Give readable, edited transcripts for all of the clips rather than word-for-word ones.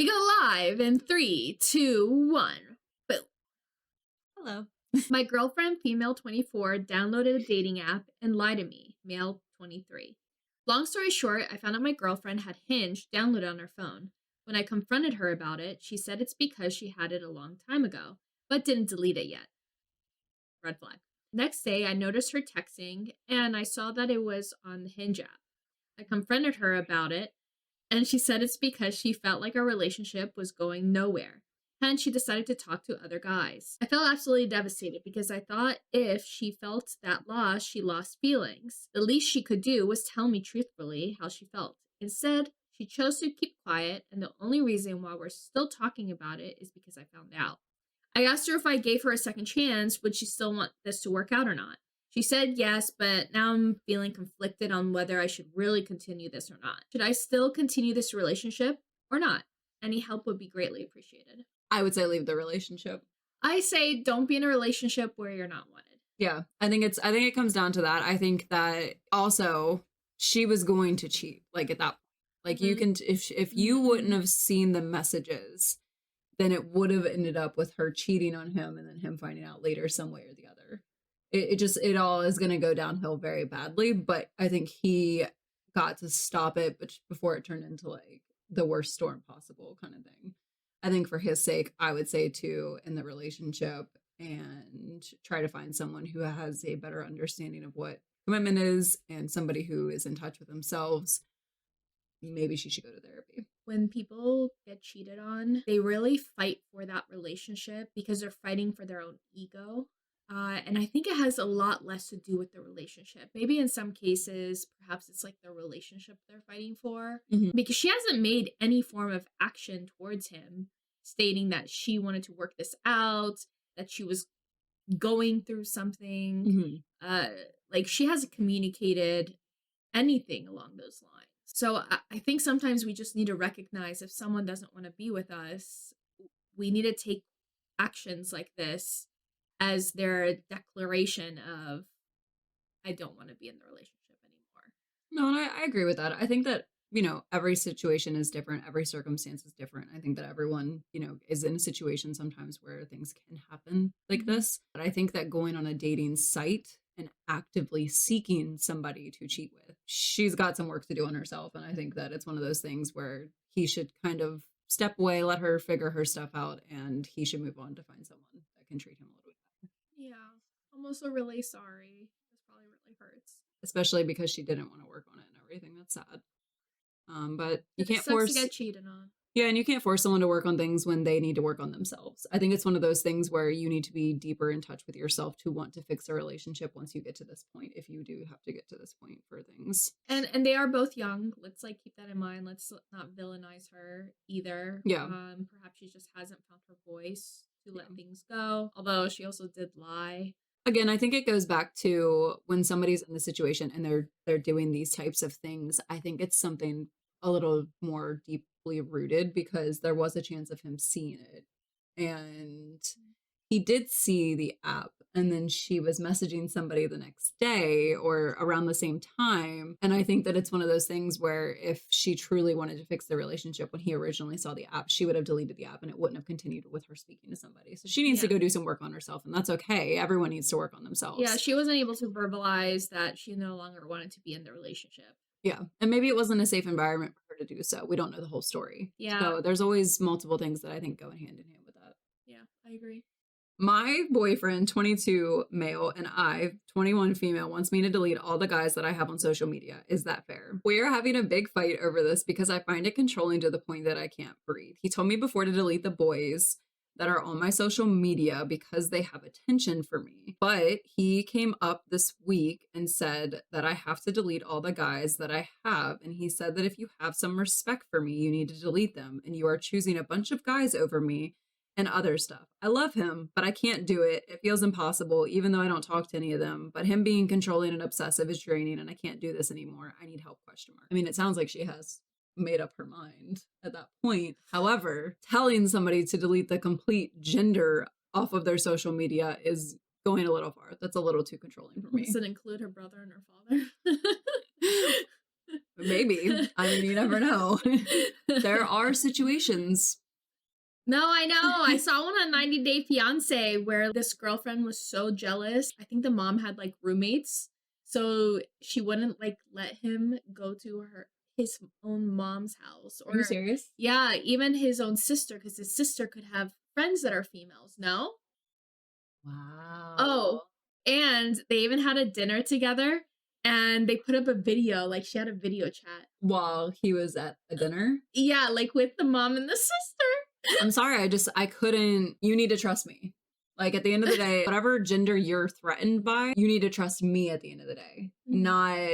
We go live in 3, 2, 1. Boom. Hello. My girlfriend, female 24, downloaded a dating app and lied to me, male 23. Long story short, I found out my girlfriend had Hinge downloaded on her phone. When I confronted her about it, she said it's because she had it a long time ago, but didn't delete it yet. Red flag. Next day, I noticed her texting, and I saw that it was on the Hinge app. I confronted her about it, and she said it's because she felt like our relationship was going nowhere. Hence, she decided to talk to other guys. I felt absolutely devastated because I thought if she felt that loss, she lost feelings. The least she could do was tell me truthfully how she felt. Instead, she chose to keep quiet, and the only reason why we're still talking about it is because I found out. I asked her if I gave her a second chance, would she still want this to work out or not? She said yes, but now I'm feeling conflicted on whether I should really continue this or not. Should I still continue this relationship or not? Any help would be greatly appreciated. I would say leave the relationship. I say don't be in a relationship where you're not wanted. Yeah, I think it comes down to that. I think that also she was going to cheat, like at that point. Like you can, if you wouldn't have seen the messages, then it would have ended up with her cheating on him and then him finding out later some way or the other. It all is going to go downhill very badly, but I think he got to stop it before it turned into like the worst storm possible kind of thing. I think for his sake, I would say to end the relationship and try to find someone who has a better understanding of what commitment is and somebody who is in touch with themselves. Maybe she should go to therapy. When people get cheated on, they really fight for that relationship because they're fighting for their own ego. And I think it has a lot less to do with the relationship. Maybe in some cases, perhaps it's like the relationship they're fighting for. Because she hasn't made any form of action towards him, stating that she wanted to work this out, that she was going through something. Like she hasn't communicated anything along those lines. So I think sometimes we just need to recognize if someone doesn't want to be with us, we need to take actions like this as their declaration of, I don't want to be in the relationship anymore. No, and I agree with that. I think that, every situation is different. Every circumstance is different. I think that everyone, is in a situation sometimes where things can happen like this. But I think that going on a dating site and actively seeking somebody to cheat with, she's got some work to do on herself. And I think that it's one of those things where he should kind of step away, let her figure her stuff out, and he should move on to find someone that can treat him a little bit better. Yeah, I'm also really sorry. This probably really hurts. Especially because she didn't want to work on it and everything. That's sad. But you can't force to get cheated on. Yeah, and you can't force someone to work on things when they need to work on themselves. I think it's one of those things where you need to be deeper in touch with yourself to want to fix a relationship once you get to this point, if you do have to get to this point for things. And they are both young. Let's keep that in mind. Let's not villainize her either. Yeah. Perhaps she just hasn't found her voice to let things go. Although she also did lie. Again, I think it goes back to when somebody's in the situation and they're doing these types of things. I think it's something a little more deeply rooted because there was a chance of him seeing it. And he did see the app, and then she was messaging somebody the next day or around the same time. And I think that it's one of those things where if she truly wanted to fix the relationship when he originally saw the app, she would have deleted the app and it wouldn't have continued with her speaking to somebody. So she needs to go do some work on herself, and that's okay. Everyone needs to work on themselves. Yeah, she wasn't able to verbalize that she no longer wanted to be in the relationship. Yeah. And maybe it wasn't a safe environment for her to do so. We don't know the whole story. Yeah. So there's always multiple things that I think go hand in hand with that. Yeah, I agree. My boyfriend, 22 male, and I, 21 female, wants me to delete all the guys that I have on social media. Is that fair? We are having a big fight over this because I find it controlling to the point that I can't breathe. He told me before to delete the boys that are on my social media because they have attention for me. But he came up this week and said that I have to delete all the guys that I have. And he said that if you have some respect for me, you need to delete them. And you are choosing a bunch of guys over me and other stuff. I love him, but I can't do it. It feels impossible, even though I don't talk to any of them. But him being controlling and obsessive is draining, and I can't do this anymore. I need help, ? I mean, it sounds like she has made up her mind at that point. However, telling somebody to delete the complete gender off of their social media is going a little far. That's a little too controlling for me. Does it include her brother and her father? Maybe. I mean, you never know. There are situations. No, I know. I saw one on 90 Day Fiance where this girlfriend was so jealous. I think the mom had like roommates, so she wouldn't like let him go to his own mom's house, Are you or serious? yeah, even his own sister, because his sister could have friends that are females. No? Oh, Wow. and they even had a dinner together, and they put up a video. Like she had a video chat. While he was at a dinner? Yeah, like with the mom and the sister. I'm sorry, I couldn't. You need to trust me. Like, at the end of the day, whatever gender you're threatened by, you need to trust me at the end of the day, Mhm. not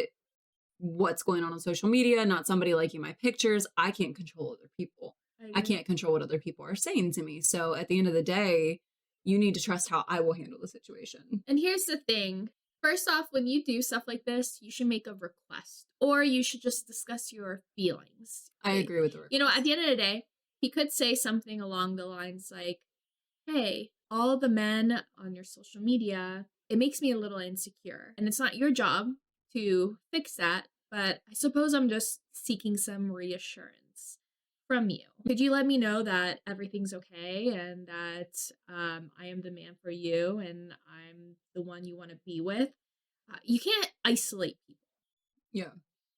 what's going on social media, not somebody liking my pictures. I can't control other people. I I agree. can't control what other people are saying to me. So at the end of the day, you need to trust how I will handle the situation. And here's the thing. First off, when you do stuff like this, you should make a request or you should just discuss your feelings. I agree with the You know, request. at the end of the day, he could say something along the lines like, hey, all the men on your social media, it makes me a little insecure. And it's not your job to fix that, but I suppose I'm just seeking some reassurance from you. Could you let me know that everything's okay and that I am the man for you and I'm the one you want to be with? You can't isolate people. Yeah.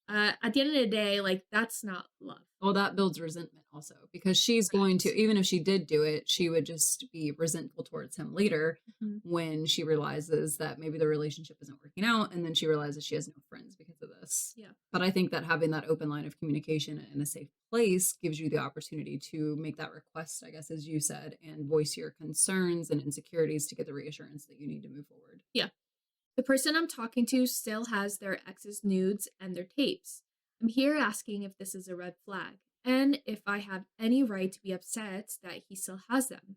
At the end of the day, like, that's not love. Well, that builds resentment also because she's going to, Correct. even if she did do it, she would just be resentful towards him later Mhm. when she realizes that maybe the relationship isn't working out. And then she realizes she has no friends because of this. Yeah. But I think that having that open line of communication in a safe place gives you the opportunity to make that request, I guess, as you said, and voice your concerns and insecurities to get the reassurance that you need to move forward. Yeah. The person I'm talking to still has their ex's nudes and their tapes. I'm here asking if this is a red flag and if I have any right to be upset that he still has them.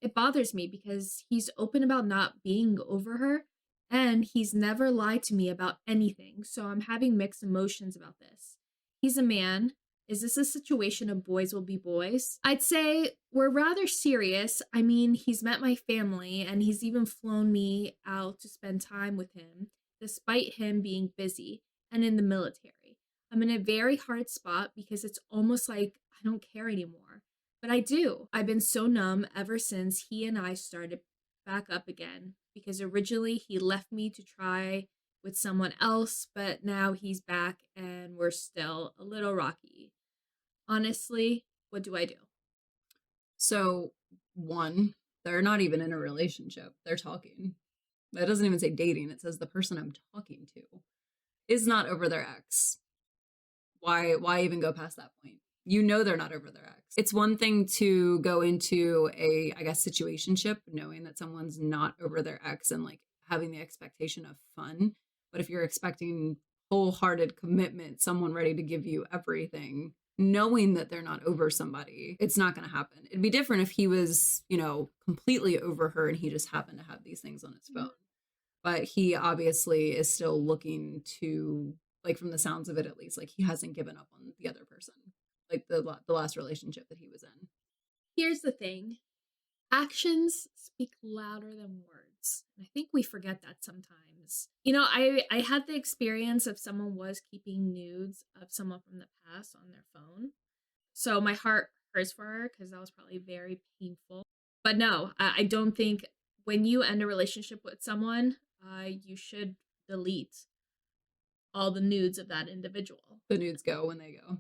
It bothers me because he's open about not being over her and he's never lied to me about anything, so I'm having mixed emotions about this. He's a man. Is this a situation of boys will be boys? I'd say we're rather serious. I mean, he's met my family and he's even flown me out to spend time with him, despite him being busy and in the military. I'm in a very hard spot because it's almost like I don't care anymore. But I do. I've been so numb ever since he and I started back up again because originally he left me to try with someone else, but now he's back and we're still a little rocky. Honestly, what do I do? So, one, they're not even in a relationship, they're talking. That doesn't even say dating, it says the person I'm talking to is not over their ex. Why even go past that point? You know they're not over their ex. It's one thing to go into a, I guess, situationship knowing that someone's not over their ex and like having the expectation of fun. But if you're expecting wholehearted commitment, someone ready to give you everything, knowing that they're not over somebody, it's not going to happen. It'd be different if he was, completely over her and he just happened to have these things on his phone. But he obviously is still looking to, like, from the sounds of it at least, like he hasn't given up on the other person, like the last relationship that he was in. Here's the thing, actions speak louder than words. And I think we forget that sometimes. You know, I had the experience of someone was keeping nudes of someone from the past on their phone. So my heart hurts for her because that was probably very painful. But no, I don't think when you end a relationship with someone, you should delete all the nudes of that individual. The nudes go when they go.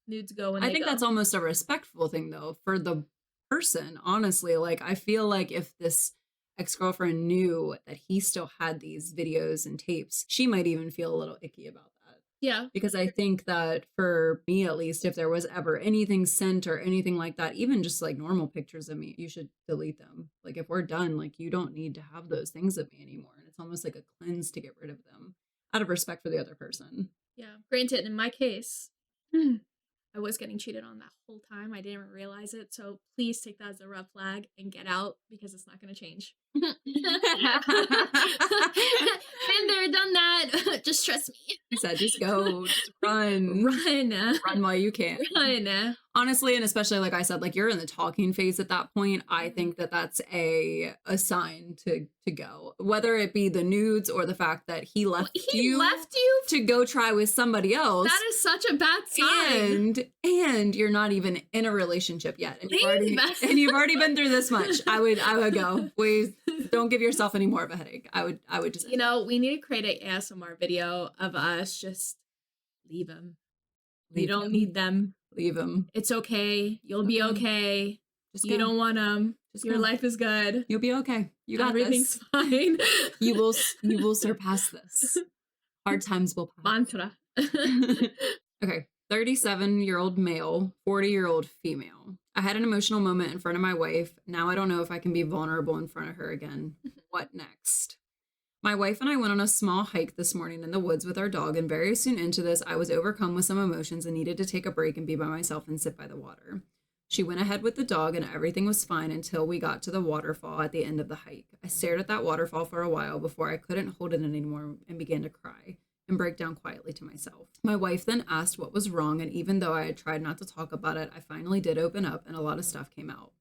Nudes go when I they think that's go. almost a respectful thing though for the person, honestly. Like, I feel like if this ex-girlfriend knew that he still had these videos and tapes, she might even feel a little icky about that. Yeah. Because I think that for me, at least, if there was ever anything sent or anything like that, even just like normal pictures of me, you should delete them. Like, if we're done, like, you don't need to have those things of me anymore. And it's almost like a cleanse to get rid of them out of respect for the other person. Yeah. Granted, in my case, I was getting cheated on that whole time. I didn't realize it. So please take that as a red flag and get out because it's not going to change. Been there, done that. Just trust me. He said, just go, just run, Run. run while you can. Run. Honestly, and especially like I said, like you're in the talking phase at that point. I think that that's a sign to go. Whether it be the nudes or the fact that he left He left you? to go try with somebody else. That is such a bad sign. And you're not even in a relationship yet. And Leave. you've already been through this much. I would go. Please don't give yourself any more of a headache. I would just, You know, we need to create an ASMR video of us just leave him. We don't need them. Leave him. It's okay. You'll be okay. Just you go. don't want them. Just Your go. life is good. You'll be okay. You got Everything's this. fine. You will surpass this. Hard times will pass. Mantra. Okay. 37-year-old male, 40-year-old female. I had an emotional moment in front of my wife. Now I don't know if I can be vulnerable in front of her again. What next? My wife and I went on a small hike this morning in the woods with our dog, and very soon into this, I was overcome with some emotions and needed to take a break and be by myself and sit by the water. She went ahead with the dog, and everything was fine until we got to the waterfall at the end of the hike. I stared at that waterfall for a while before I couldn't hold it anymore and began to cry and break down quietly to myself. My wife then asked what was wrong, and even though I had tried not to talk about it, I finally did open up, and a lot of stuff came out.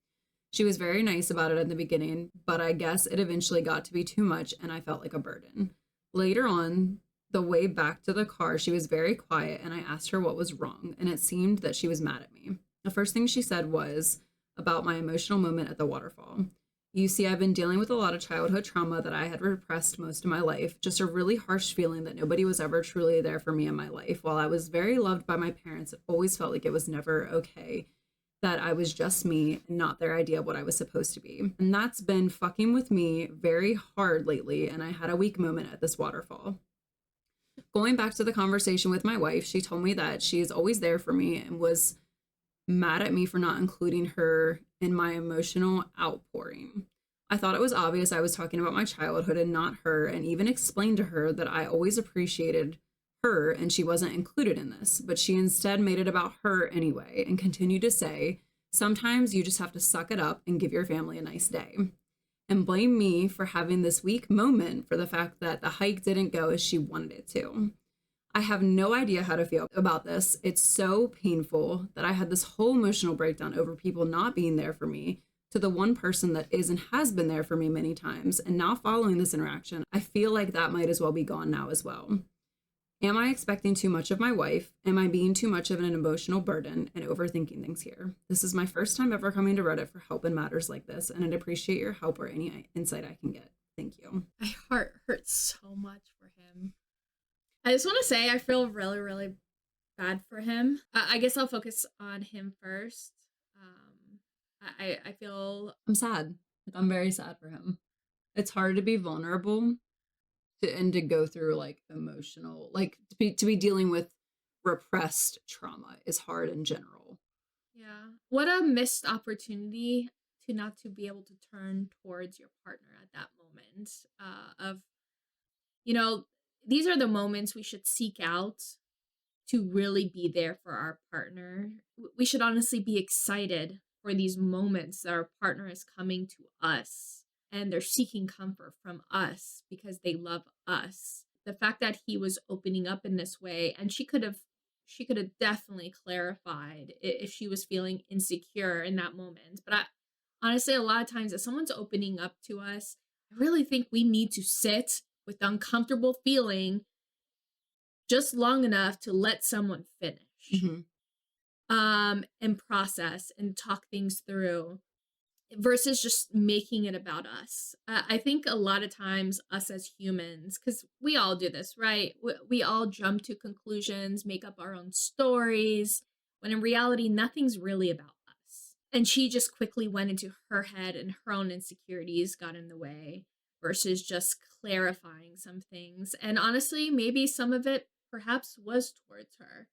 She was very nice about it in the beginning, but I guess it eventually got to be too much and I felt like a burden. Later on, the way back to the car, she was very quiet and I asked her what was wrong, and it seemed that she was mad at me. The first thing she said was about my emotional moment at the waterfall. You see, I've been dealing with a lot of childhood trauma that I had repressed most of my life, just a really harsh feeling that nobody was ever truly there for me in my life. While I was very loved by my parents, it always felt like it was never okay, that I was just me and not their idea of what I was supposed to be. And that's been fucking with me very hard lately, and I had a weak moment at this waterfall. Going back to the conversation with my wife, she told me that she is always there for me and was mad at me for not including her in my emotional outpouring. I thought it was obvious I was talking about my childhood and not her, and even explained to her that I always appreciated her and she wasn't included in this, but she instead made it about her anyway and continued to say, sometimes you just have to suck it up and give your family a nice day, and blame me for having this weak moment for the fact that the hike didn't go as she wanted it to. I have no idea how to feel about this. It's so painful that I had this whole emotional breakdown over people not being there for me, to the one person that is and has been there for me many times, and now following this interaction, I feel like that might as well be gone now as well. Am I expecting too much of my wife? Am I being too much of an emotional burden and overthinking things here? This is my first time ever coming to Reddit for help in matters like this, and I'd appreciate your help or any insight I can get. Thank you. My heart hurts so much for him. I just want to say I feel really, really bad for him. I guess I'll focus on him first. I feel... I'm sad. I'm very sad for him. It's hard to be vulnerable and to go through like emotional, like to be dealing with repressed trauma is hard in general. Yeah. What a missed opportunity to not to be able to turn towards your partner at that moment of, you know, these are the moments we should seek out to really be there for our partner. We should honestly be excited for these moments that our partner is coming to us and they're seeking comfort from us because they love us. The fact that he was opening up in this way, and she could have definitely clarified if she was feeling insecure in that moment. But honestly, a lot of times if someone's opening up to us, I really think we need to sit with the uncomfortable feeling just long enough to let someone finish. Mm-hmm. And process and talk things through versus just making it about us. I think a lot of times us as humans, because we all do this, right? We all jump to conclusions, make up our own stories, when in reality, nothing's really about us. And she just quickly went into her head and her own insecurities got in the way versus just clarifying some things. And honestly, maybe some of it perhaps was towards her.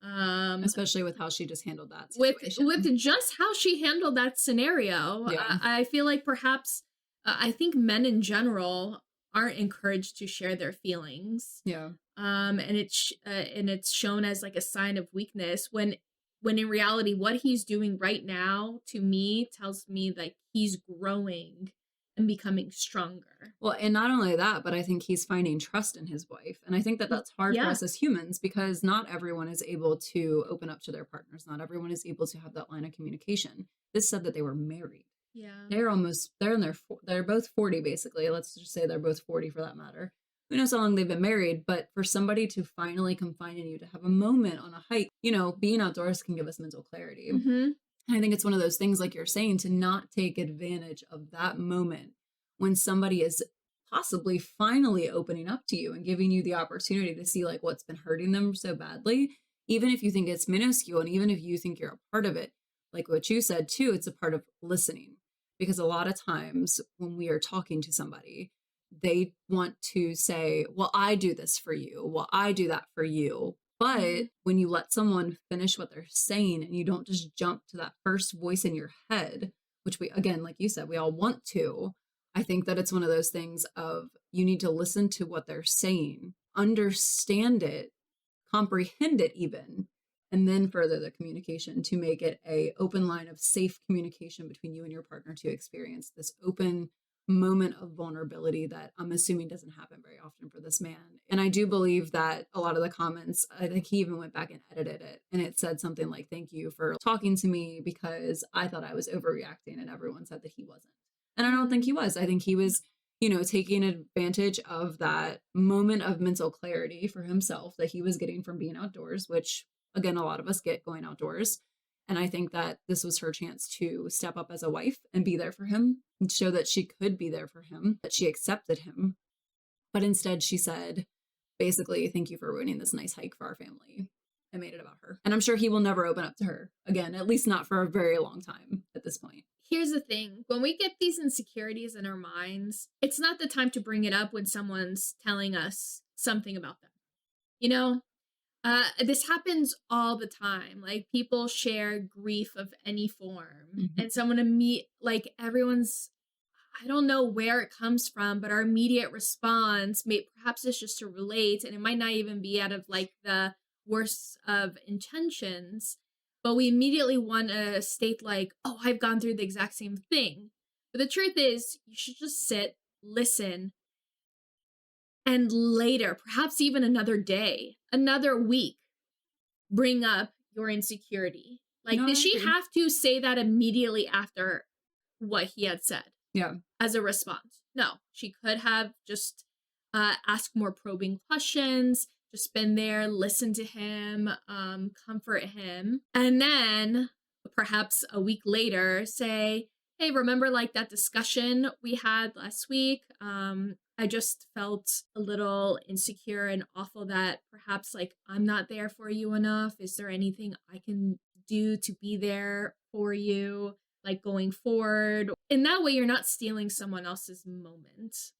Especially with how she just handled that situation. With just how she handled that scenario. Yeah. I feel like perhaps I think men in general aren't encouraged to share their feelings. Yeah. And it's shown as like a sign of weakness when in reality what he's doing right now to me tells me like he's growing and becoming stronger. Well, and not only that, but I think he's finding trust in his wife. And I think that that's hard for Yeah. us as humans because not everyone is able to open up to their partners. Not everyone is able to have that line of communication. This said that they were married. Yeah. They're in their, they're both 40 basically. Let's just say they're both 40 for that matter. Who knows how long they've been married, but for somebody to finally confide in you, to have a moment on a hike, being outdoors can give us mental clarity. Mhm. And I think it's one of those things, like you're saying, to not take advantage of that moment when somebody is possibly finally opening up to you and giving you the opportunity to see like what's been hurting them so badly, even if you think it's minuscule and even if you think you're a part of it, like what you said too, it's a part of listening. Because a lot of times when we are talking to somebody, they want to say, well, I do this for you. Well, I do that for you. But Mhm. when you let someone finish what they're saying and you don't just jump to that first voice in your head, which we, again, like you said, we all want to, I think that it's one of those things of you need to listen to what they're saying, understand it, comprehend it even, and then further the communication to make it a open line of safe communication between you and your partner to experience this open moment of vulnerability that I'm assuming doesn't happen very often for this man. And I do believe that a lot of the comments, I think he even went back and edited it and it said something like, thank you for talking to me because I thought I was overreacting, and everyone said that he wasn't. And I don't think he Mm. was. I think he was, taking advantage of that moment of mental clarity for himself that he was getting from being outdoors, which again, a lot of us get going outdoors. And I think that this was her chance to step up as a wife and be there for him and show that she could be there for him, that she accepted him. But instead, she said, basically, thank you for ruining this nice hike for our family. I made it about her. And I'm sure he will never open up to her again, at least not for a very long time at this point. Here's the thing, when we get these insecurities in our minds, it's not the time to bring it up when someone's telling us something about them. You know, this happens all the time. Like people share grief of any form, Mhm. and someone like everyone's. I don't know where it comes from, but our immediate response may perhaps it's just to relate, and it might not even be out of like the worst of intentions, but we immediately want to state like, "Oh, I've gone through the exact same thing." But the truth is, you should just sit, listen, and later, perhaps even another day, another week, bring up your insecurity. Like, No, did I she agree. have to say that immediately after what he had said Yeah. as a response? No, she could have just asked more probing questions, just been there, listen to him, comfort him, and then perhaps a week later say, hey, remember like that discussion we had last week? I just felt a little insecure and awful that perhaps like I'm not there for you enough. Is there anything I can do to be there for you, like going forward? In that way, you're not stealing someone else's moment.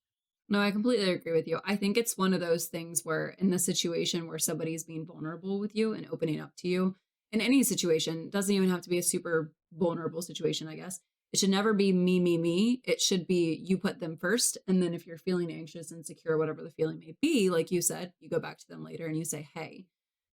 No, I completely agree with you. I think it's one of those things where, in the situation where somebody's being vulnerable with you and opening up to you, in any situation, doesn't even have to be a super vulnerable situation, I guess. It should never be me, me, me. It should be you put them first. And then if you're feeling anxious, insecure, whatever the feeling may be, like you said, you go back to them later and you say, hey,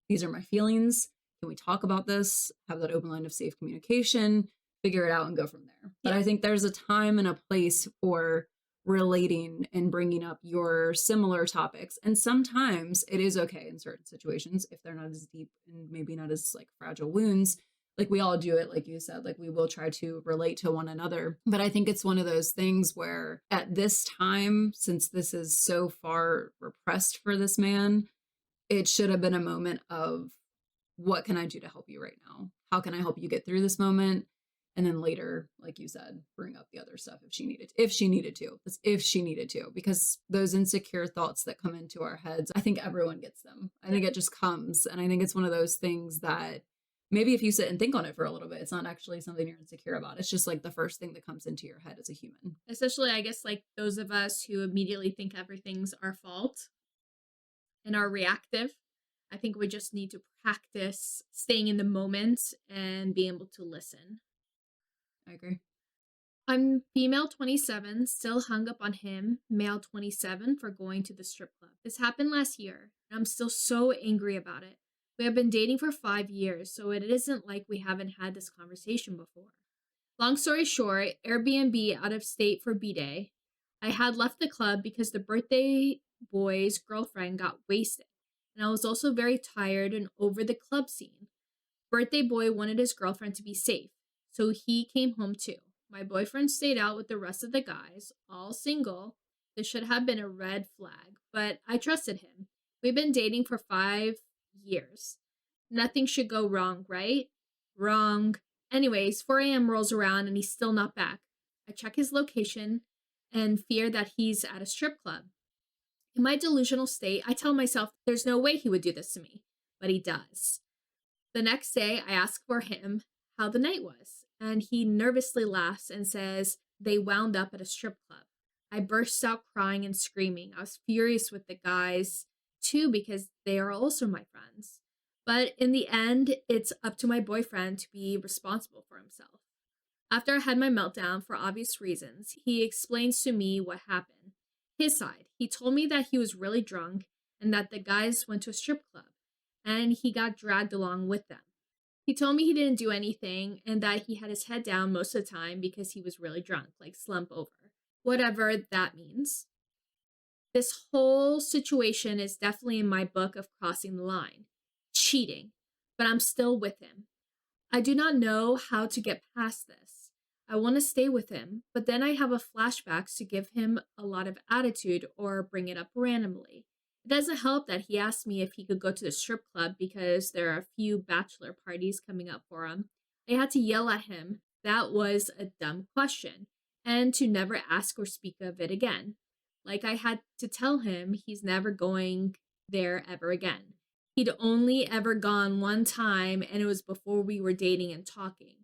these are my feelings. Can we talk about this? Have that open line of safe communication, figure it out and go from there. But Yeah. I think there's a time and a place for relating and bringing up your similar topics. And sometimes it is okay in certain situations if they're not as deep and maybe not as like fragile wounds. Like we all do it, like you said, like we will try to relate to one another. But I think it's one of those things where at this time, since this is so far repressed for this man, it should have been a moment of what can I do to help you right now? How can I help you get through this moment? And then later, like you said, bring up the other stuff if she needed to. That's if she needed to, because those insecure thoughts that come into our heads, I think everyone gets them. I think it just comes. And I think it's one of those things that maybe if you sit and think on it for a little bit, it's not actually something you're insecure about. It's just like the first thing that comes into your head as a human. Especially, I guess, like those of us who immediately think everything's our fault and are reactive. I think we just need to practice staying in the moment and being able to listen. I agree. I'm female 27, still hung up on him, male 27, for going to the strip club. This happened last year, and I'm still so angry about it. We have been dating for 5 years, so it isn't like we haven't had this conversation before. Long story short, Airbnb out of state for B Day. I had left the club because the birthday boy's girlfriend got wasted, and I was also very tired and over the club scene. Birthday boy wanted his girlfriend to be safe, so he came home too. My boyfriend stayed out with the rest of the guys, all single. This should have been a red flag, but I trusted him. We've been dating for 5 years. Nothing should go wrong, right? Wrong. Anyways, 4 a.m. rolls around and he's still not back. I check his location and fear that he's at a strip club. In my delusional state, I tell myself there's no way he would do this to me, but he does. The next day, I ask for him how the night was, and he nervously laughs and says they wound up at a strip club. I burst out crying and screaming. I was furious with the guys, too, because they are also my friends. But in the end, it's up to my boyfriend to be responsible for himself. After I had my meltdown for obvious reasons, he explains to me what happened. His side. He told me that he was really drunk and that the guys went to a strip club and he got dragged along with them. He told me he didn't do anything and that he had his head down most of the time because he was really drunk, like slump over. Whatever that means. This whole situation is definitely in my book of crossing the line. Cheating. But I'm still with him. I do not know how to get past this. I want to stay with him, but then I have a flashbacks to give him a lot of attitude or bring it up randomly. It doesn't help that he asked me if he could go to the strip club because there are a few bachelor parties coming up for him. I had to yell at him. That was a dumb question, and to never ask or speak of it again. Like I had to tell him he's never going there ever again. He'd only ever gone one time, and it was before we were dating and talking.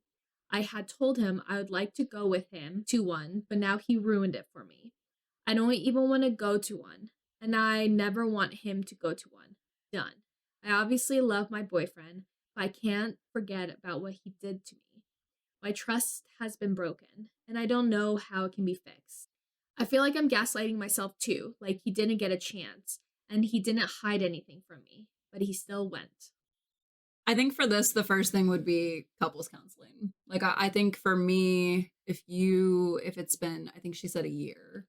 I had told him I would like to go with him to one, but now he ruined it for me. I don't even want to go to one, and I never want him to go to one. Done. I obviously love my boyfriend, but I can't forget about what he did to me. My trust has been broken, and I don't know how it can be fixed. I feel like I'm gaslighting myself too, like he didn't get a chance, and he didn't hide anything from me, but he still went. I think for this, the first thing would be couples counseling. Like, I think for me, if it's been, I think she said a year,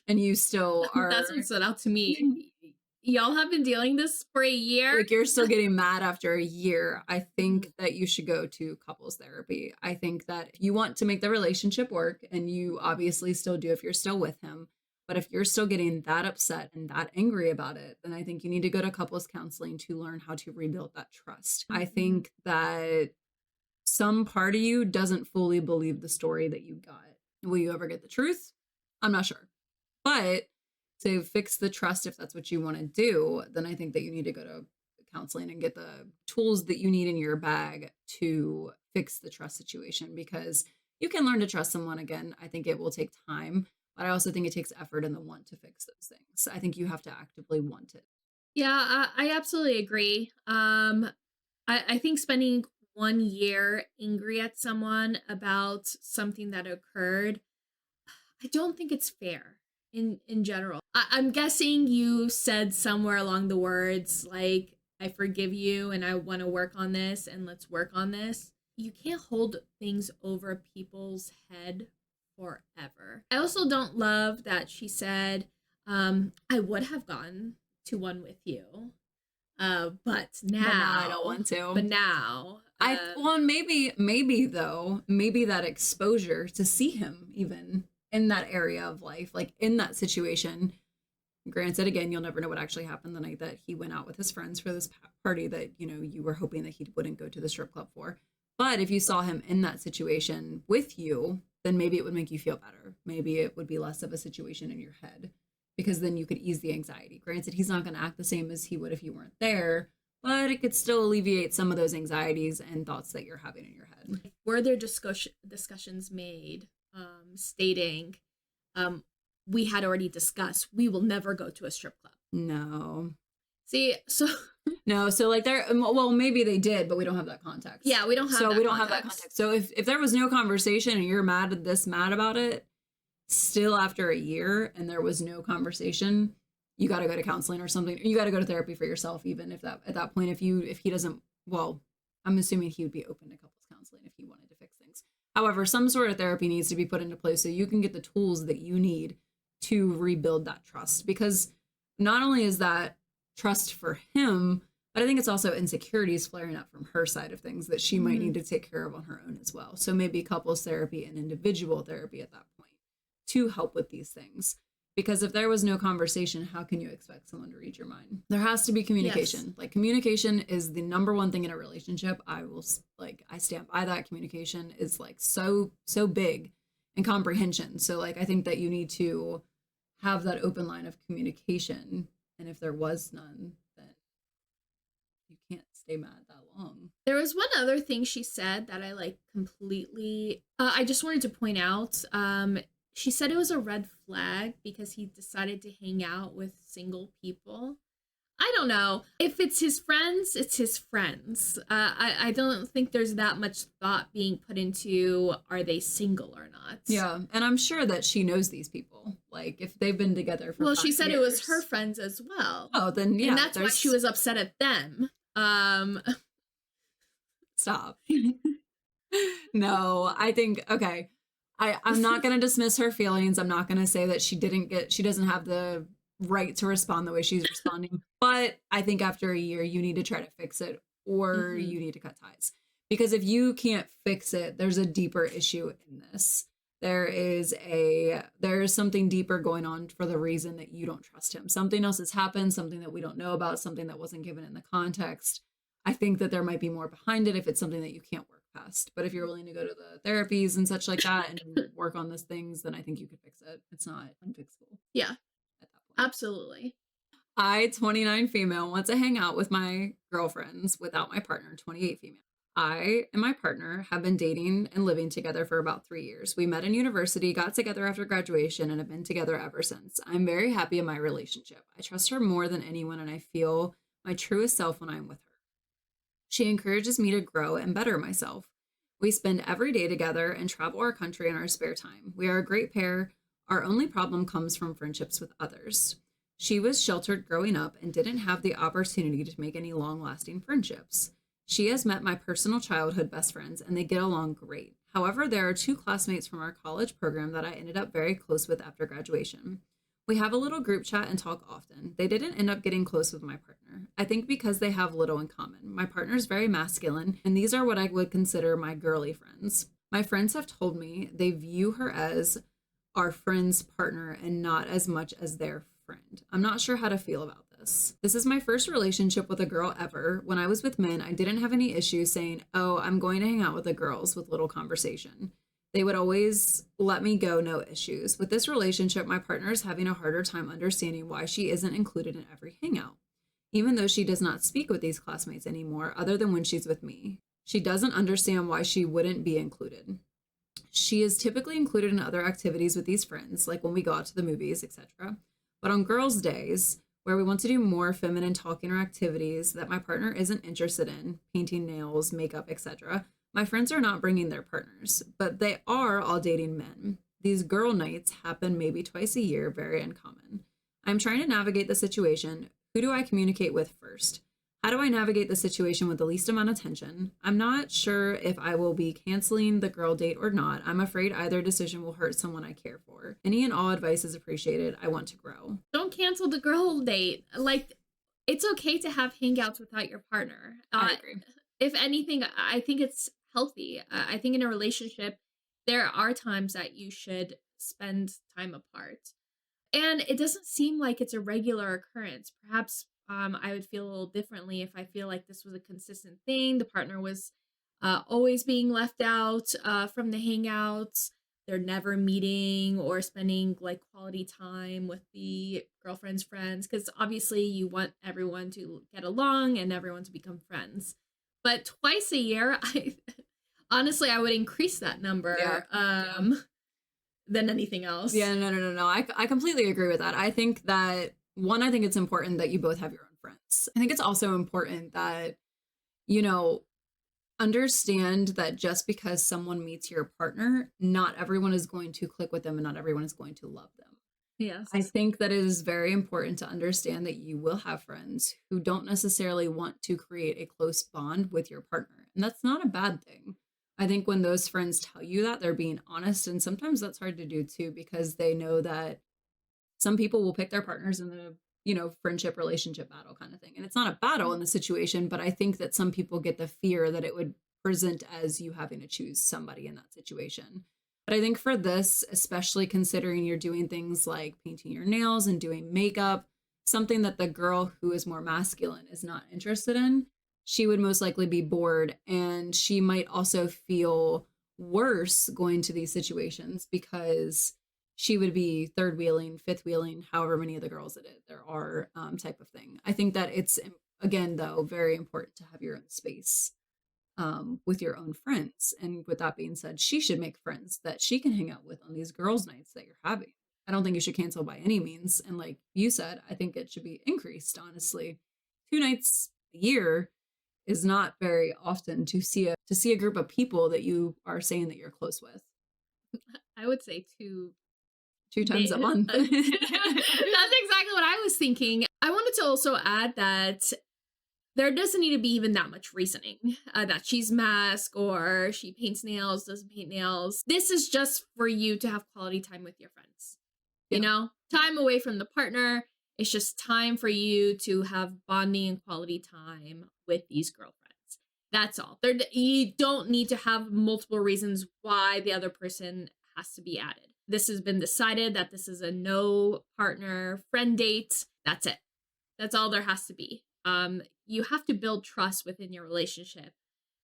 and you still are, That's what stood out to me. Y'all have been dealing this for a year? like, you're still getting mad after a year. I think that you should go to couples therapy. I think that if you want to make the relationship work, and you obviously still do if you're still with him, but if you're still getting that upset and that angry about it, then I think you need to go to couples counseling to learn how to rebuild that trust. I think that some part of you doesn't fully believe the story that you got. Will you ever get the truth? I'm not sure. But to fix the trust, if that's what you want to do, then I think that you need to go to counseling and get the tools that you need in your bag to fix the trust situation, because you can learn to trust someone again. I think it will take time, but I also think it takes effort and the want to fix those things. I think you have to actively want it. Yeah, I absolutely agree. I think spending 1 year angry at someone about something that occurred, I don't think it's fair in general. I'm guessing you said somewhere along the words like, I forgive you and I want to work on this and let's work on this. You can't hold things over people's head forever. I also don't love that she said, I would have gone to one with you. But now I don't want to. But now Maybe though, maybe that exposure to see him even in that area of life, like in that situation. Granted, again, you'll never know what actually happened the night that he went out with his friends for this party that, you were hoping that he wouldn't go to the strip club for. But if you saw him in that situation with you, then maybe it would make you feel better. Maybe it would be less of a situation in your head, because then you could ease the anxiety. Granted, he's not going to act the same as he would if you weren't there, but it could still alleviate some of those anxieties and thoughts that you're having in your head. Were there discussions made stating we had already discussed we will never go to a strip club? No. See, so no, so like well, maybe they did, but we don't have that context. Yeah, we don't have that context. So if there was no conversation and you're mad about it still after a year and there was no conversation, you got to go to counseling or something. You got to go to therapy for yourself, even if that, at that point, if he doesn't, well, I'm assuming he would be open to couples counseling if he wanted to fix things. However, some sort of therapy needs to be put into place so you can get the tools that you need to rebuild that trust. Because not only is that trust for him, but I think it's also insecurities flaring up from her side of things that she might Mhm. need to take care of on her own as well. So maybe couples therapy and individual therapy at that point to help with these things. Because if there was no conversation, how can you expect someone to read your mind? There has to be Yes. communication. Like, communication is the number one thing in a relationship. I stand by that. Communication is like so big, and comprehension. So like I think that you need to have that open line of communication. And if there was none, then you can't stay mad that long. There was one other thing she said that I like completely I just wanted to point out. She said it was a red flag because he decided to hang out with single people. I don't know. If it's his friends, it's his friends. I don't think there's that much thought being put into are they single or not. Yeah, and I'm sure that she knows these people. Like if they've been together for Well, five she said it was her years. friends as well. Oh, then And yeah, that's why she there's was upset at them. stop. No, I think okay. I'm not gonna dismiss her feelings. I'm not gonna say that she doesn't have the right to respond the way she's responding. But I think after a year you need to try to fix it or Mhm. you need to cut ties. Because if you can't fix it, there's a deeper issue in this. There is something deeper going on for the reason that you don't trust him. Something else has happened, something that we don't know about, something that wasn't given in the context. I think that there might be more behind it if it's something that you can't work past. But if you're willing to go to the therapies and such like that and work on those things, then I think you could fix it. It's not unfixable Yeah, at that point. absolutely. I, 29 female, want to hang out with my girlfriends without my partner, 28 female. I and my partner have been dating and living together for about 3 years. We met in university, got together after graduation, and have been together ever since. I'm very happy in my relationship. I trust her more than anyone, and I feel my truest self when I'm with her. She encourages me to grow and better myself. We spend every day together and travel our country in our spare time. We are a great pair. Our only problem comes from friendships with others. She was sheltered growing up and didn't have the opportunity to make any long lasting friendships. She has met my personal childhood best friends and they get along great. However, there are two classmates from our college program that I ended up very close with after graduation. We have a little group chat and talk often. They didn't end up getting close with my partner. I think because they have little in common. My partner is very masculine, and these are what I would consider my girly friends. My friends have told me they view her as our friend's partner and not as much as their friend. I'm not sure how to feel about this. This is my first relationship with a girl ever. When I was with men, I didn't have any issues saying, "Oh, I'm going to hang out with the girls," with little conversation. They would always let me go, no issues. With this relationship, my partner is having a harder time understanding why she isn't included in every hangout, even though she does not speak with these classmates anymore, other than when she's with me. She doesn't understand why she wouldn't be included. She is typically included in other activities with these friends, like when we go out to the movies, etc. But on girls' days, where we want to do more feminine talking or activities that my partner isn't interested in, painting nails, makeup, etc., my friends are not bringing their partners, but they are all dating men. These girl nights happen maybe twice a year, very uncommon. I'm trying to navigate the situation. Who do I communicate with first? How do I navigate the situation with the least amount of tension? I'm not sure if I will be canceling the girl date or not. I'm afraid either decision will hurt someone I care for. Any and all advice is appreciated. I want to grow. Don't cancel the girl date. Like, it's okay to have hangouts without your partner. I agree. If anything, I think it's healthy. I think in a relationship, there are times that you should spend time apart. And it doesn't seem like it's a regular occurrence. Perhaps I would feel a little differently if I feel like this was a consistent thing. The partner was always being left out from the hangouts. They're never meeting or spending like quality time with the girlfriend's friends because obviously you want everyone to get along and everyone to become friends. But twice a year, I honestly I would increase that Yeah. number Yeah. than anything else. Yeah, no. I completely agree with that. I think that one, I think it's important that you both have your own friends. I think it's also important that, you know, understand that just because someone meets your partner, not everyone is going to click with them and not everyone is going to love them. I Yes. think that it is very important to understand that you will have friends who don't necessarily want to create a close bond with your partner. And that's not a bad thing. I think when those friends tell you that, they're being honest, and sometimes that's hard to do too because they know that some people will pick their partners in the, friendship relationship battle kind of thing. And it's not a battle in the situation, but I think that some people get the fear that it would present as you having to choose somebody in that situation. But I think for this, especially considering you're doing things like painting your nails and doing makeup, something that the girl who is more masculine is not interested in, she would most likely be bored, and she might also feel worse going to these situations because she would be third wheeling, fifth wheeling, however many of the girls there are, type of thing. I think that it's, again, though, very important to have your own space, with your own friends. And with that being said, she should make friends that she can hang out with on these girls' nights that you're having. I don't think you should cancel by any means. And like you said, I think it should be increased, honestly. 2 nights a year is not very often to see a group of people that you are saying that you're close with. I would say two 2 times a month. That's exactly what I was thinking. I wanted to also add that there doesn't need to be even that much reasoning that she's masked or she paints nails, doesn't paint nails. This is just for you to have quality time with your friends. Time away from the partner. It's just time for you to have bonding and quality time with these girlfriends. That's all. You don't need to have multiple reasons why the other person has to be added. This has been decided that this is a no partner friend date. That's it. That's all there has to be. You have to build trust within your relationship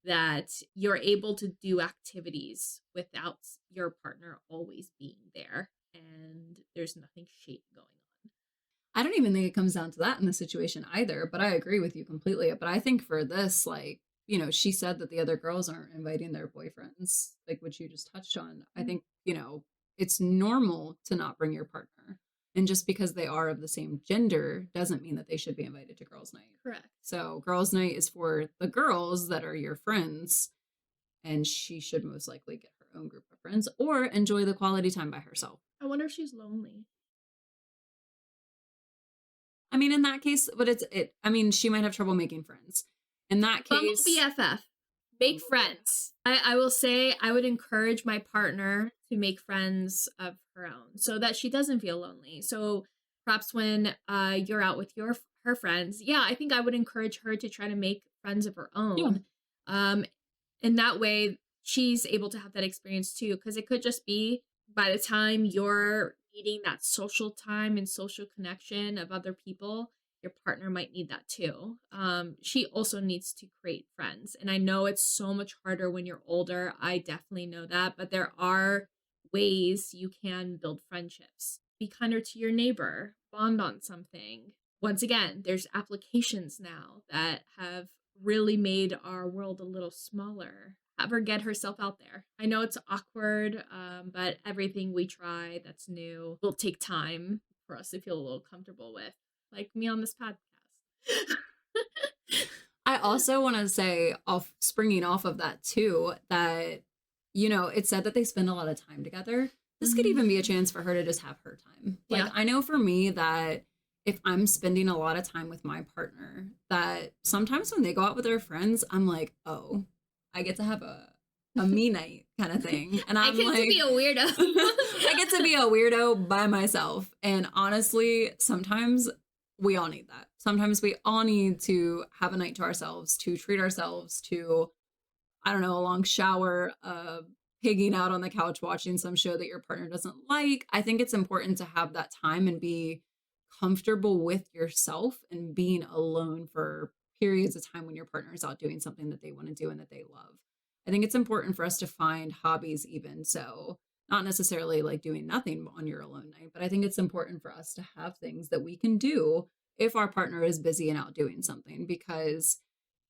that you're able to do activities without your partner always being there and there's nothing shady going on. I don't even think it comes down to that in the situation either, but I agree with you completely. But I think for this, like, she said that the other girls aren't inviting their boyfriends, like what you just touched on. I think, it's normal to not bring your partner. And just because they are of the same gender doesn't mean that they should be invited to girls' night. Correct. So girls' night is for the girls that are your friends, and she should most likely get her own group of friends or enjoy the quality time by herself. I wonder if she's lonely. I mean, in that case, but she might have trouble making friends. In that case, BFF. Make friends. I will say I would encourage my partner to make friends of her own so that she doesn't feel lonely. So perhaps when you're out with her friends, I think I would encourage her to try to make friends of her own. Yeah. In that way, she's able to have that experience too, because it could just be by the time you're needing that social time and social connection of other people, your partner might need that too. She also needs to create friends. And I know it's so much harder when you're older. I definitely know that. But there are ways you can build friendships. Be kinder to your neighbor. Bond on something. Once again, there's applications now that have really made our world a little smaller. Have her get herself out there. I know it's awkward, but everything we try that's new will take time for us to feel a little comfortable with. Like me on this podcast. I also want to say, springing off of that too, that, it said that they spend a lot of time together. This could even be a chance for her to just have her time. Like, I know for me that if I'm spending a lot of time with my partner, that sometimes when they go out with their friends, I'm like, oh, I get to have a me night kind of thing. And I get to be a weirdo. I get to be a weirdo by myself. And honestly, sometimes we all need that. Sometimes we all need to have a night to ourselves, to treat ourselves to, I don't know, a long shower, pigging out on the couch, watching some show that your partner doesn't like. I think it's important to have that time and be comfortable with yourself and being alone for periods of time when your partner is out doing something that they want to do and that they love. I think it's important for us to find hobbies even. So not necessarily like doing nothing on your alone night, but I think it's important for us to have things that we can do if our partner is busy and out doing something, because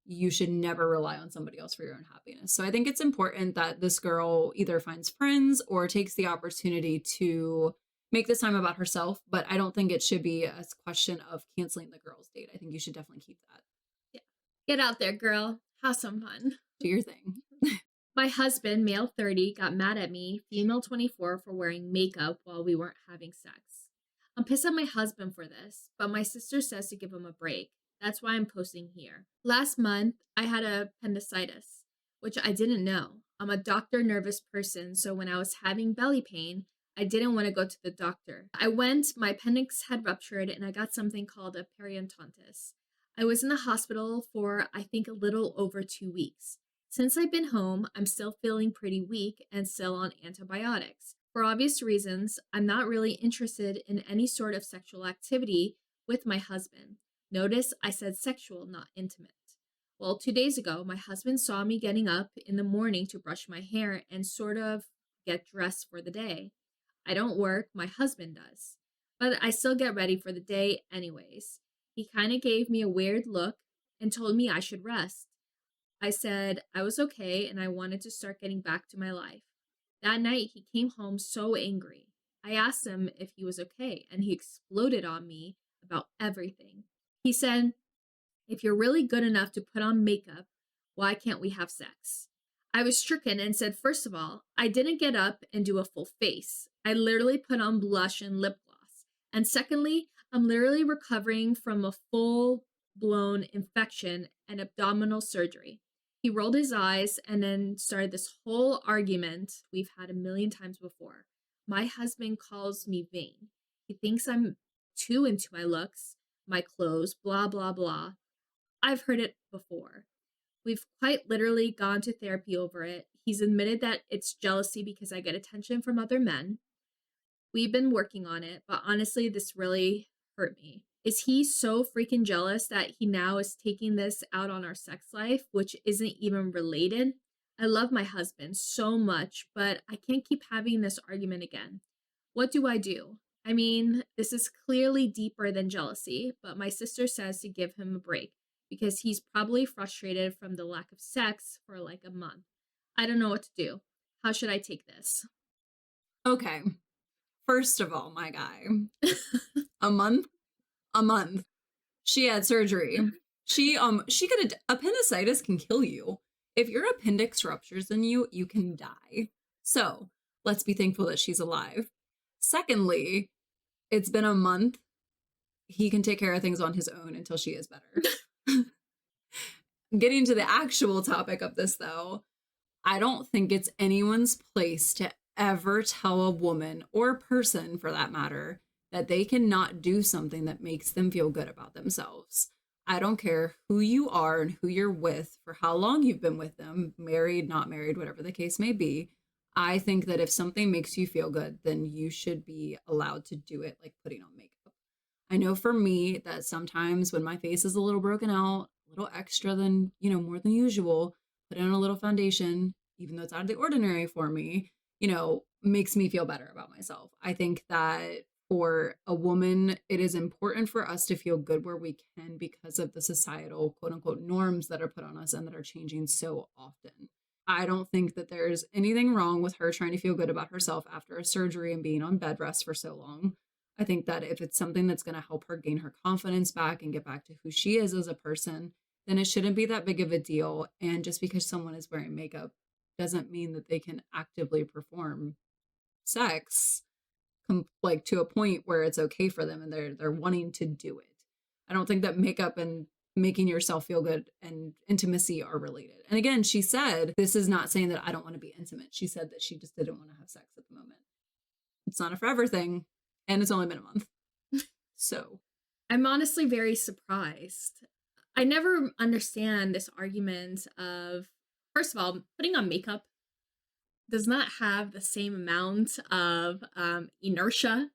you should never rely on somebody else for your own happiness. So I think it's important that this girl either finds friends or takes the opportunity to make this time about herself. But I don't think it should be a question of canceling the girl's date. I think you should definitely keep that. Yeah. Get out there, girl. Have some fun. Do your thing. My husband, male 30, got mad at me, female 24, for wearing makeup while we weren't having sex. I'm pissed at my husband for this, but my sister says to give him a break. That's why I'm posting here. Last month, I had appendicitis, which I didn't know. I'm a doctor nervous person, so when I was having belly pain, I didn't want to go to the doctor. I went, my appendix had ruptured, and I got something called a periodontitis. I was in the hospital for, I think, a little over 2 weeks. Since I've been home, I'm still feeling pretty weak and still on antibiotics. For obvious reasons, I'm not really interested in any sort of sexual activity with my husband. Notice I said sexual, not intimate. Well, 2 days ago, my husband saw me getting up in the morning to brush my hair and sort of get dressed for the day. I don't work, my husband does. But I still get ready for the day anyways. He kind of gave me a weird look and told me I should rest. I said I was okay and I wanted to start getting back to my life. That night, he came home so angry. I asked him if he was okay, and he exploded on me about everything. He said, if you're really good enough to put on makeup, why can't we have sex? I was stricken and said, first of all, I didn't get up and do a full face. I literally put on blush and lip gloss. And secondly, I'm literally recovering from a full blown infection and abdominal surgery. He rolled his eyes and then started this whole argument we've had a million times before. My husband calls me vain. He thinks I'm too into my looks, my clothes, blah, blah, blah. I've heard it before. We've quite literally gone to therapy over it. He's admitted that it's jealousy because I get attention from other men. We've been working on it, but honestly, this really hurt me. Is he so freaking jealous that he now is taking this out on our sex life, which isn't even related? I love my husband so much, but I can't keep having this argument again. What do I do? I mean, this is clearly deeper than jealousy, but my sister says to give him a break because he's probably frustrated from the lack of sex for like a month. I don't know what to do. How should I take this? Okay. First of all, my guy, a month, a month. She had surgery. She could appendicitis can kill you. If your appendix ruptures in you, you can die. So let's be thankful that she's alive. Secondly, it's been a month. He can take care of things on his own until she is better. Getting to the actual topic of this, though, I don't think it's anyone's place to ever tell a woman or person, for that matter, that they cannot do something that makes them feel good about themselves. I don't care who you are and who you're with, for how long you've been with them, married, not married, whatever the case may be. I think that if something makes you feel good, then you should be allowed to do it, like putting on makeup. I know for me that sometimes when my face is a little broken out, a little extra than, more than usual, put on a little foundation, even though it's out of the ordinary for me, makes me feel better about myself. I think that for a woman, it is important for us to feel good where we can because of the societal quote unquote norms that are put on us and that are changing so often. I don't think that there's anything wrong with her trying to feel good about herself after a surgery and being on bed rest for so long. I think that if it's something that's going to help her gain her confidence back and get back to who she is as a person, then it shouldn't be that big of a deal. And just because someone is wearing makeup doesn't mean that they can actively perform sex like to a point where it's okay for them and they're wanting to do it. I don't think that makeup and making yourself feel good and intimacy are related. And again, she said this is not saying that I don't want to be intimate. She said that she just didn't want to have sex at the moment. It's not a forever thing, and it's only been a month. So I'm honestly very surprised. I never understand this argument of, first of all, putting on makeup does not have the same amount of inertia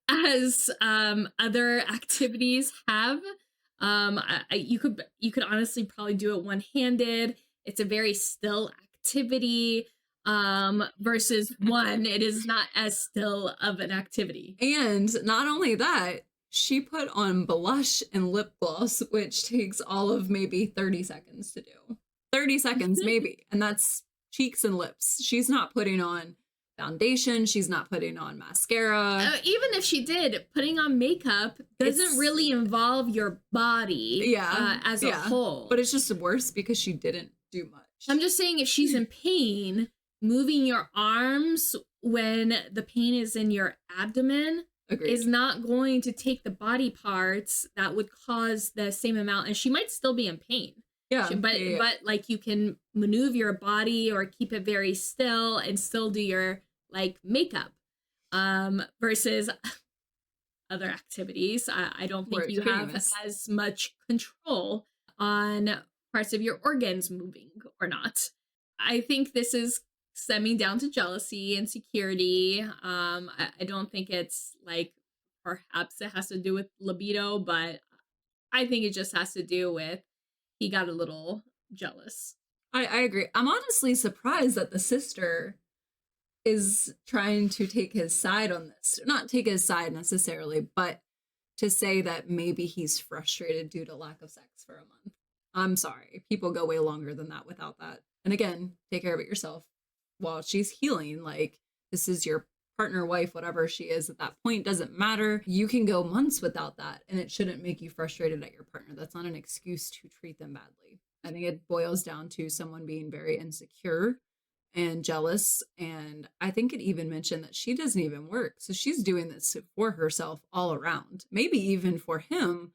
as other activities have. You could honestly probably do it one-handed. It's a very still activity versus one. It is not as still of an activity. And not only that, she put on blush and lip gloss, which takes all of maybe 30 seconds to do. 30 seconds maybe, and that's cheeks and lips. She's not putting on foundation, she's not putting on mascara. Even if she did, putting on makeup doesn't really involve your body as a whole. But it's just worse because she didn't do much. I'm just saying, if she's in pain, moving your arms when the pain is in your abdomen is not going to take the body parts that would cause the same amount, and she might still be in pain. Yeah, But yeah, yeah. like you can maneuver your body or keep it very still and still do your like makeup. Versus other activities. I don't think More you have strenuous. as much control on parts of your organs moving or not. I think this is stemming down to jealousy, insecurity. I don't think it's like perhaps it has to do with libido, but I think it just has to do with he got a little jealous. I agree. I'm honestly surprised that the sister is trying to take his side on this. Not take his side necessarily, but to say that maybe he's frustrated due to lack of sex for a month. I'm sorry. People go way longer than that without that. And again, take care of it yourself while she's healing. Like, this is your partner, wife, whatever she is at that point, doesn't matter. You can go months without that, and it shouldn't make you frustrated at your partner. That's not an excuse to treat them badly. I think it boils down to someone being very insecure and jealous. And I think it even mentioned that she doesn't even work. So she's doing this for herself all around, maybe even for him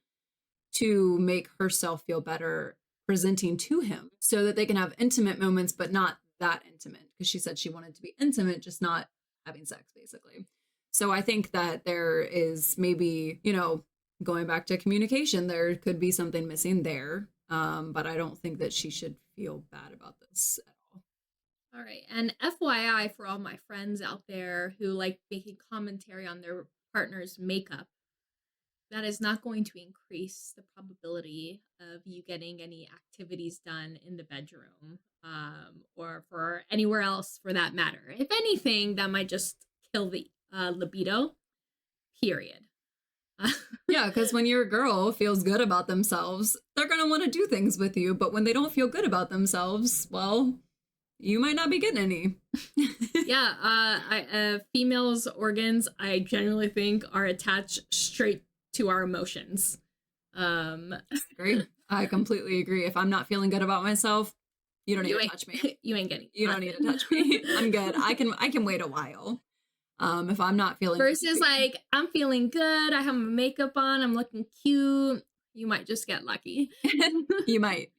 to make herself feel better presenting to him so that they can have intimate moments, but not that intimate. Because she said she wanted to be intimate, just not having sex, basically. So I think that there is maybe, going back to communication, there could be something missing there. But I don't think that she should feel bad about this at all. All right. And FYI for all my friends out there who like making commentary on their partner's makeup, that is not going to increase the probability of you getting any activities done in the bedroom, or for anywhere else for that matter. If anything, that might just kill the libido, period. Yeah, because when your girl feels good about themselves, they're going to want to do things with you. But when they don't feel good about themselves, well, you might not be getting any. Yeah, females' organs, I generally think, are attached straight to our emotions. I agree. I completely agree. If I'm not feeling good about myself, you don't need to touch me. You ain't getting. You don't need to touch me. I'm good. I can wait a while. If I'm not feeling versus like I'm feeling good, I have my makeup on, I'm looking cute. You might just get lucky. you might.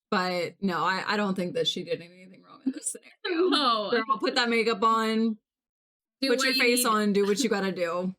But no, I don't think that she did anything wrong in this scenario. No, girl, put that makeup on, put your face on, do what you gotta do.